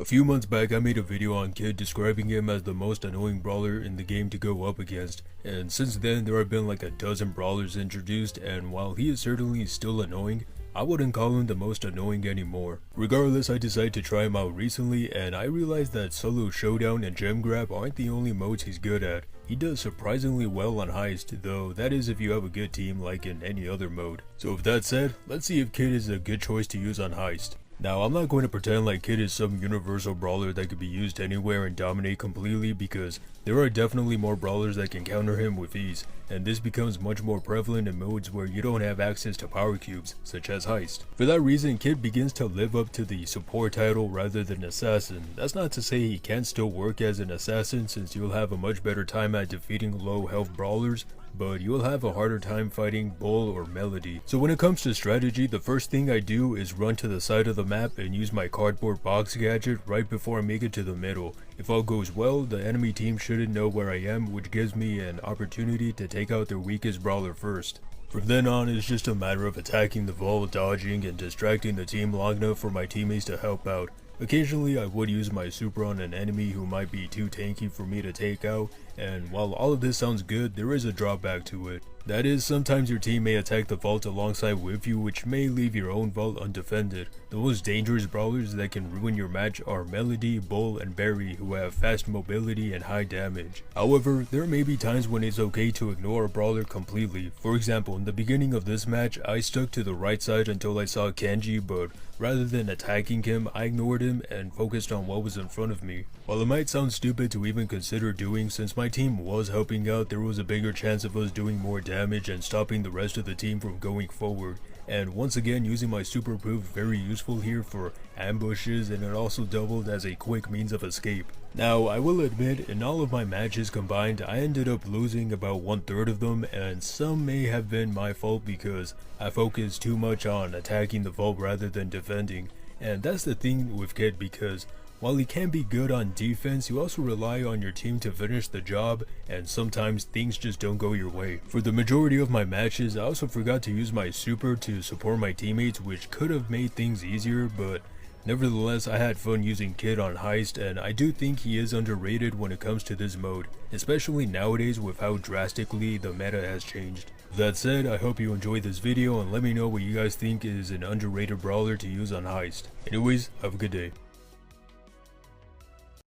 A few months back I made a video on Kid describing him as the most annoying brawler in the game to go up against, and since then there have been like a dozen brawlers introduced, and while he is certainly still annoying, I wouldn't call him the most annoying anymore. Regardless, I decided to try him out recently and I realized that solo showdown and gem grab aren't the only modes he's good at. He does surprisingly well on heist, though that is if you have a good team like in any other mode. So with that said, let's see if Kid is a good choice to use on heist. Now, I'm not going to pretend like Kid is some universal brawler that could be used anywhere and dominate completely, because there are definitely more brawlers that can counter him with ease, and this becomes much more prevalent in modes where you don't have access to power cubes, such as heist. For that reason, Kid begins to live up to the support title rather than assassin. That's not to say he can't still work as an assassin, since you'll have a much better time at defeating low health brawlers, but you'll have a harder time fighting Bull or Melody. So when it comes to strategy, the first thing I do is run to the side of the map and use my cardboard box gadget right before I make it to the middle. If all goes well, the enemy team shouldn't know where I am, which gives me an opportunity to take out their weakest brawler first. From then on, it's just a matter of attacking the vault, dodging, and distracting the team long enough for my teammates to help out. Occasionally I would use my super on an enemy who might be too tanky for me to take out, and while all of this sounds good, there is a drawback to it. That is, sometimes your team may attack the vault alongside with you, which may leave your own vault undefended. The most dangerous brawlers that can ruin your match are Melody, Bull, and Barry, who have fast mobility and high damage. However, there may be times when it's okay to ignore a brawler completely. For example, in the beginning of this match, I stuck to the right side until I saw Kenji, but rather than attacking him, I ignored him and focused on what was in front of me. While it might sound stupid to even consider doing, since my team was helping out, there was a bigger chance of us doing more damage and stopping the rest of the team from going forward. And once again, using my super proved very useful here for ambushes, and it also doubled as a quick means of escape. Now, I will admit, in all of my matches combined, I ended up losing about 1/3 of them, and some may have been my fault because I focused too much on attacking the vault rather than defending. And that's the thing with Kid, because while he can be good on defense, you also rely on your team to finish the job, and sometimes things just don't go your way. For the majority of my matches, I also forgot to use my super to support my teammates, which could have made things easier, but nevertheless, I had fun using Kid on heist, and I do think he is underrated when it comes to this mode, especially nowadays with how drastically the meta has changed. That said, I hope you enjoyed this video and let me know what you guys think is an underrated brawler to use on heist. Anyways, have a good day.